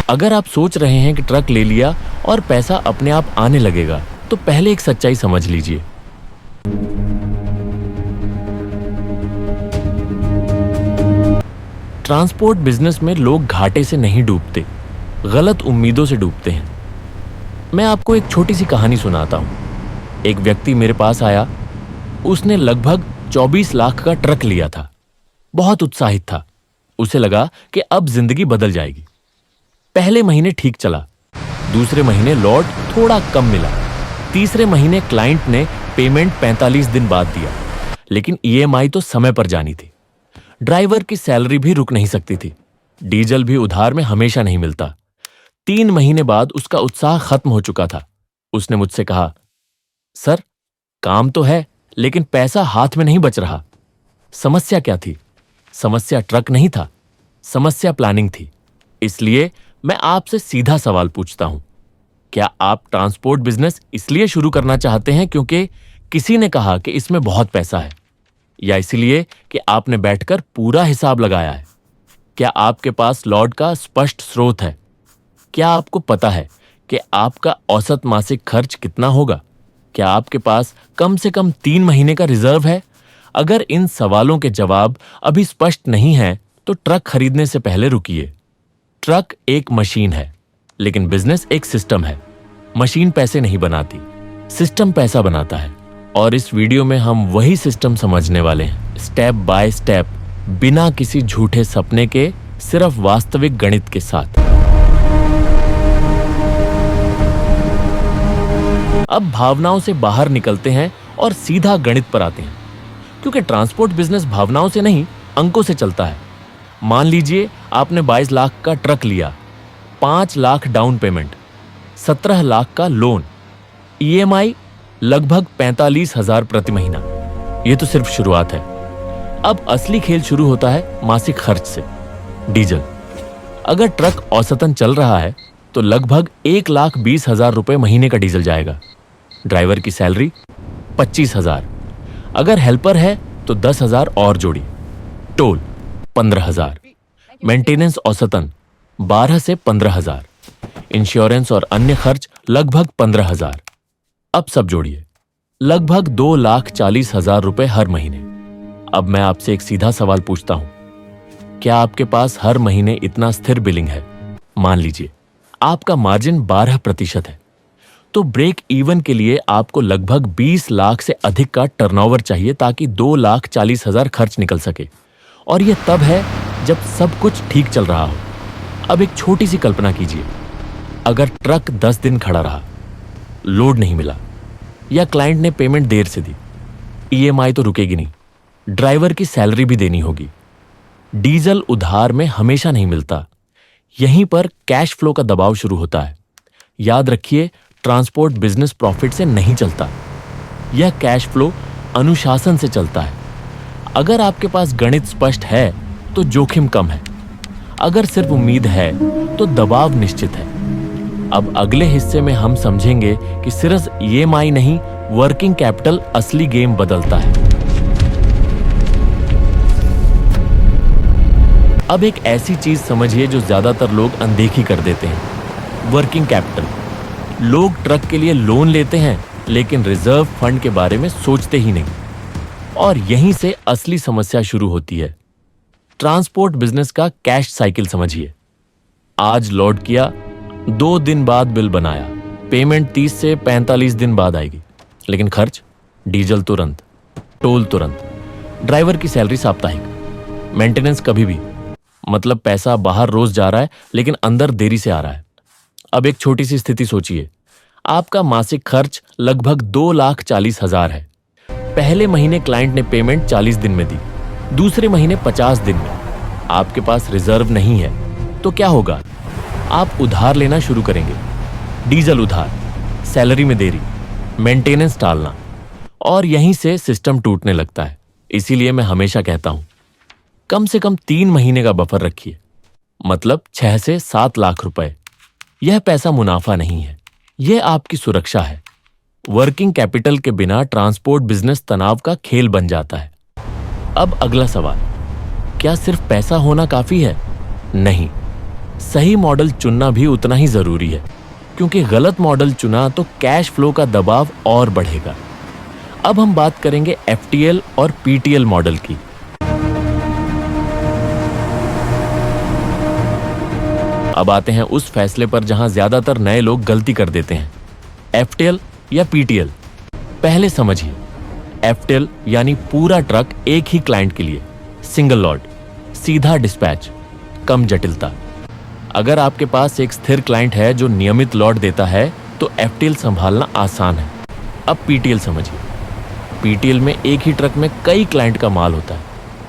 अगर आप सोच रहे हैं कि ट्रक ले लिया और पैसा अपने आप आने लगेगा, तो पहले एक सच्चाई समझ लीजिए। ट्रांसपोर्ट बिजनेस में लोग घाटे से नहीं डूबते, गलत उम्मीदों से डूबते हैं। मैं आपको एक छोटी सी कहानी सुनाता हूं। एक व्यक्ति मेरे पास आया। उसने लगभग 24 लाख का ट्रक लिया था। बहुत उत्साहित था। उसे लगा कि अब जिंदगी बदल जाएगी। पहले महीने ठीक चला, दूसरे महीने लॉट थोड़ा कम मिला, तीसरे महीने क्लाइंट ने पेमेंट 45 दिन बाद दिया, लेकिन ईएमआई तो समय पर जानी थी। ड्राइवर की सैलरी भी रुक नहीं सकती थी। डीजल भी उधार में हमेशा नहीं मिलता। 3 महीने बाद उसका उत्साह खत्म हो चुका था। उसने मुझसे कहा, सर, काम तो है लेकिन पैसा हाथ में नहीं बच रहा। समस्या क्या थी? समस्या ट्रक नहीं था, समस्या प्लानिंग थी। इसलिए मैं आपसे सीधा सवाल पूछता हूं, क्या आप ट्रांसपोर्ट बिजनेस इसलिए शुरू करना चाहते हैं क्योंकि किसी ने कहा कि इसमें बहुत पैसा है, या इसलिए कि आपने बैठकर पूरा हिसाब लगाया है? क्या आपके पास लॉट का स्पष्ट स्रोत है? क्या आपको पता है कि आपका औसत मासिक खर्च कितना होगा? क्या आपके पास कम से कम 3 महीने का रिजर्व है? अगर इन सवालों के जवाब अभी स्पष्ट नहीं हैं, तो ट्रक खरीदने से पहले रुकिए। ट्रक एक मशीन है, लेकिन बिजनेस एक सिस्टम है। मशीन पैसे नहीं बनाती, सिस्टम पैसा बनाता है। और इस वीडियो में हम वही सिस्टम समझने वाले हैं, स्टेप बाय स्टेप, बिना किसी झूठे सपने के, सिर्फ वास्तविक गणित के साथ। अब भावनाओं से बाहर निकलते हैं और सीधा गणित पर आते हैं, क्योंकि ट्रांसपोर्ट बिजनेस भावनाओं से नहीं, अंकों से चलता है। मान लीजिए आपने 22 लाख का ट्रक लिया, 5 लाख डाउन पेमेंट, 17 लाख का लोन, ईएमआई लगभग 45,000 प्रति महीना। यह तो सिर्फ शुरुआत है। अब असली खेल शुरू होता है मासिक खर्च से। डीजल। अगर ट्रक औसतन चल रहा है तो लगभग 1,20,000 रुपए महीने का डीजल जाएगा। ड्राइवर की सैलरी 25,000। अगर हेल्पर है तो 10,000 और जोड़िए। टोल 15,000। मेंटेनेंस औसतन 12 से 15,000। इंश्योरेंस और अन्य खर्च लगभग 15,000। अब सब जोड़िए, लगभग 2,40,000 रुपए हर महीने। अब मैं आपसे एक सीधा सवाल पूछता हूं, क्या आपके पास हर महीने इतना स्थिर बिलिंग है? मान लीजिए आपका मार्जिन 12% है, तो ब्रेक इवन के लिए आपको लगभग 20 लाख से अधिक का टर्नओवर चाहिए ताकि 2,40,000 खर्च निकल सके। और यह तब है जब सब कुछ ठीक चल रहा हो। अब एक छोटी सी कल्पना कीजिए, अगर ट्रक 10 दिन खड़ा रहा, लोड नहीं मिला, या क्लाइंट ने पेमेंट देर से दी, ईएमआई तो रुकेगी नहीं, ड्राइवर की सैलरी भी देनी होगी। डीजल उधार में हमेशा नहीं मिलता। यहीं पर कैश फ्लो का दबाव शुरू होता है। याद रखिए, ट्रांसपोर्ट बिजनेस प्रॉफिट से नहीं चलता, यह कैश फ्लो अनुशासन से चलता है। अगर आपके पास गणित स्पष्ट है तो जोखिम कम है, अगर सिर्फ उम्मीद है तो दबाव निश्चित है। अब अगले हिस्से में हम समझेंगे कि सिर्फ ईएमआई नहीं, वर्किंग कैपिटल असली गेम बदलता है। अब एक ऐसी चीज समझिए जो ज्यादातर लोग अनदेखी कर देते हैं, वर्किंग कैपिटल। लोग ट्रक के लिए लोन लेते हैं लेकिन रिजर्व फंड के बारे में सोचते ही नहीं। और यहीं से असली समस्या शुरू होती है। ट्रांसपोर्ट बिजनेस का कैश साइकिल समझिए। आज लोड किया, 2 दिन बाद बिल बनाया, पेमेंट 30 से 45 दिन बाद आएगी, लेकिन खर्च, डीजल तुरंत, टोल तुरंत, ड्राइवर की सैलरी साप्ताहिक, मेंटेनेंस कभी भी। मतलब पैसा बाहर रोज जा रहा है लेकिन अंदर देरी से आ रहा है। अब एक छोटी सी स्थिति सोचिए, आपका मासिक खर्च लगभग 2,40,000 है। पहले महीने क्लाइंट ने पेमेंट 40 दिन में दी, दूसरे महीने 50 दिन में। आपके पास रिजर्व नहीं है तो क्या होगा? आप उधार लेना शुरू करेंगे। डीजल उधार, सैलरी में देरी, मेंटेनेंस टालना, और यहीं से सिस्टम टूटने लगता है। इसीलिए मैं हमेशा कहता हूं, कम से कम 3 महीने का बफर रखिए, मतलब 6 से 7 लाख रुपए। यह पैसा मुनाफा नहीं है, यह आपकी सुरक्षा है। वर्किंग कैपिटल के बिना ट्रांसपोर्ट बिजनेस तनाव का खेल बन जाता है। अब अगला सवाल, क्या सिर्फ पैसा होना काफी है? नहीं, सही मॉडल चुनना भी उतना ही जरूरी है, क्योंकि गलत मॉडल चुना तो कैश फ्लो का दबाव और बढ़ेगा। अब हम बात करेंगे एफटीएल और पीटीएल मॉडल की। अब आते हैं उस फैसले पर जहां ज्यादातर नए लोग गलती कर देते हैं, एफटीएल या पीटीएल। पहले समझिए, एफटीएल यानी पूरा ट्रक एक ही क्लाइंट के लिए, सिंगल लॉट, सीधा डिस्पैच, कम जटिलता। अगर आपके पास एक स्थिर क्लाइंट है जो नियमित लॉट देता है तो एफटीएल संभालना आसान है। अब पीटीएल समझिए। पीटीएल में एक ही ट्रक में कई क्लाइंट का माल होता है,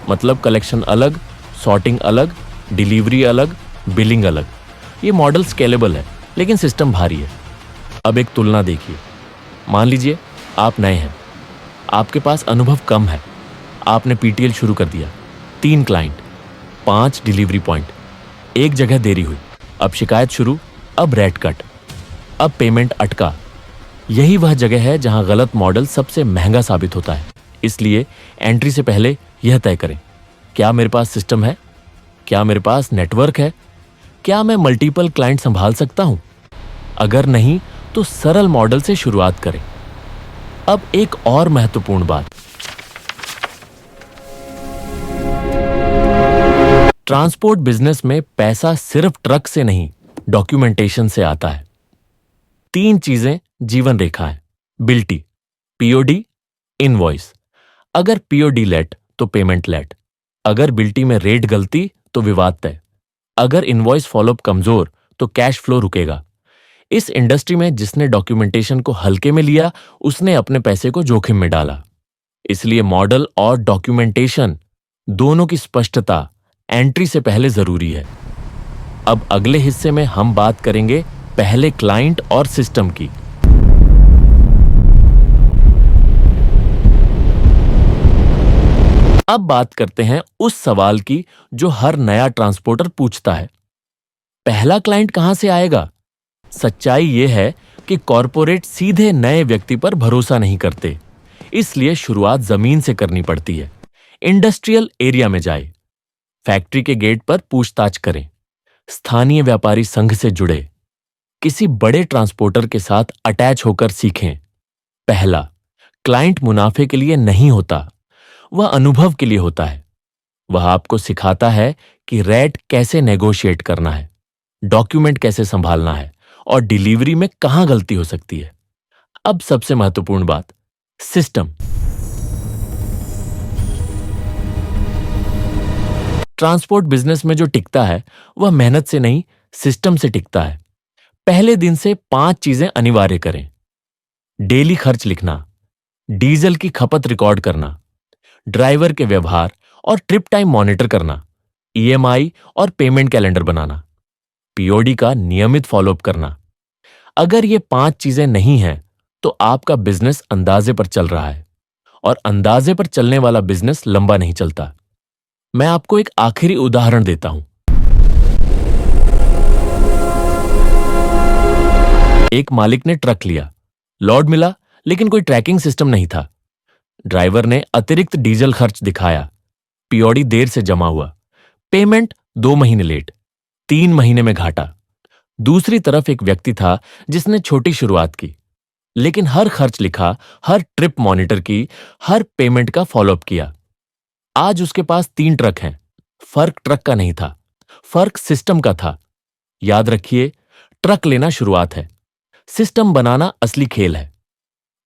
मतलब कलेक्शन अलग, सॉर्टिंग अलग, डिलीवरी अलग, बिलिंग अलग। ये मॉडल स्केलेबल है लेकिन सिस्टम भारी है। अब एक तुलना देखिए। मान लीजिए आप नए हैं, आपके पास अनुभव कम है, आपने पीटीएल शुरू कर दिया। 3 क्लाइंट, 5 डिलीवरी पॉइंट, एक जगह देरी हुई, अब शिकायत शुरू, अब रेट कट, अब पेमेंट अटका। यही वह जगह है जहां गलत मॉडल सबसे महंगा साबित होता है। इसलिए एंट्री से पहले यह तय करें, क्या मेरे पास सिस्टम है, क्या मेरे पास नेटवर्क है, क्या मैं मल्टीपल क्लाइंट संभाल सकता हूं। अगर नहीं तो सरल मॉडल से शुरुआत करें। अब एक और महत्वपूर्ण बात, ट्रांसपोर्ट बिजनेस में पैसा सिर्फ ट्रक से नहीं, डॉक्यूमेंटेशन से आता है। 3 चीजें जीवन रेखा है, बिल्टी, पीओडी, इनवॉइस। अगर पीओडी लेट तो पेमेंट लेट, अगर बिल्टी में रेट गलती तो विवाद तय, अगर इनवॉइस फॉलोअप कमजोर तो कैश फ्लो रुकेगा। इस इंडस्ट्री में जिसने डॉक्यूमेंटेशन को हल्के में लिया उसने अपने पैसे को जोखिम में डाला। इसलिए मॉडल और डॉक्यूमेंटेशन दोनों की स्पष्टता एंट्री से पहले जरूरी है। अब अगले हिस्से में हम बात करेंगे पहले क्लाइंट और सिस्टम की। अब बात करते हैं उस सवाल की जो हर नया ट्रांसपोर्टर पूछता है, पहला क्लाइंट कहां से आएगा? सच्चाई यह है कि कॉरपोरेट सीधे नए व्यक्ति पर भरोसा नहीं करते, इसलिए शुरुआत जमीन से करनी पड़ती है। इंडस्ट्रियल एरिया में जाए, फैक्ट्री के गेट पर पूछताछ करें, स्थानीय व्यापारी संघ से जुड़े, किसी बड़े ट्रांसपोर्टर के साथ अटैच होकर सीखें। पहला क्लाइंट मुनाफे के लिए नहीं होता, वह अनुभव के लिए होता है। वह आपको सिखाता है कि रेट कैसे नेगोशिएट करना है, डॉक्यूमेंट कैसे संभालना है और डिलीवरी में कहां गलती हो सकती है। अब सबसे महत्वपूर्ण बात, सिस्टम। ट्रांसपोर्ट बिजनेस में जो टिकता है वह मेहनत से नहीं, सिस्टम से टिकता है। पहले दिन से 5 चीजें अनिवार्य करें। डेली खर्च लिखना, डीजल की खपत रिकॉर्ड करना, ड्राइवर के व्यवहार और ट्रिप टाइम मॉनिटर करना, ईएमआई और पेमेंट कैलेंडर बनाना, पीओडी का नियमित फॉलोअप करना। अगर ये 5 चीजें नहीं हैं तो आपका बिजनेस अंदाजे पर चल रहा है, और अंदाजे पर चलने वाला बिजनेस लंबा नहीं चलता। मैं आपको एक आखिरी उदाहरण देता हूं। एक मालिक ने ट्रक लिया, लोड मिला लेकिन कोई ट्रैकिंग सिस्टम नहीं था। ड्राइवर ने अतिरिक्त डीजल खर्च दिखाया, पीओडी देर से जमा हुआ, पेमेंट 2 महीने लेट, 3 महीने में घाटा। दूसरी तरफ एक व्यक्ति था जिसने छोटी शुरुआत की, लेकिन हर खर्च लिखा, हर ट्रिप मॉनिटर की, हर पेमेंट का फॉलोअप किया। आज उसके पास 3 ट्रक हैं। फर्क ट्रक का नहीं था, फर्क सिस्टम का था। याद रखिए, ट्रक लेना शुरुआत है, सिस्टम बनाना असली खेल है।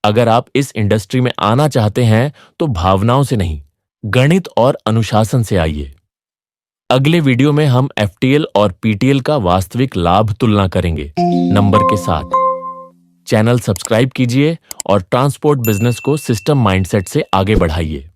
अगर आप इस इंडस्ट्री में आना चाहते हैं तो भावनाओं से नहीं, गणित और अनुशासन से आइए। अगले वीडियो में हम एफटीएल और पीटीएल का वास्तविक लाभ तुलना करेंगे, नंबर के साथ। चैनल सब्सक्राइब कीजिए और ट्रांसपोर्ट बिजनेस को सिस्टम माइंडसेट से आगे बढ़ाइए।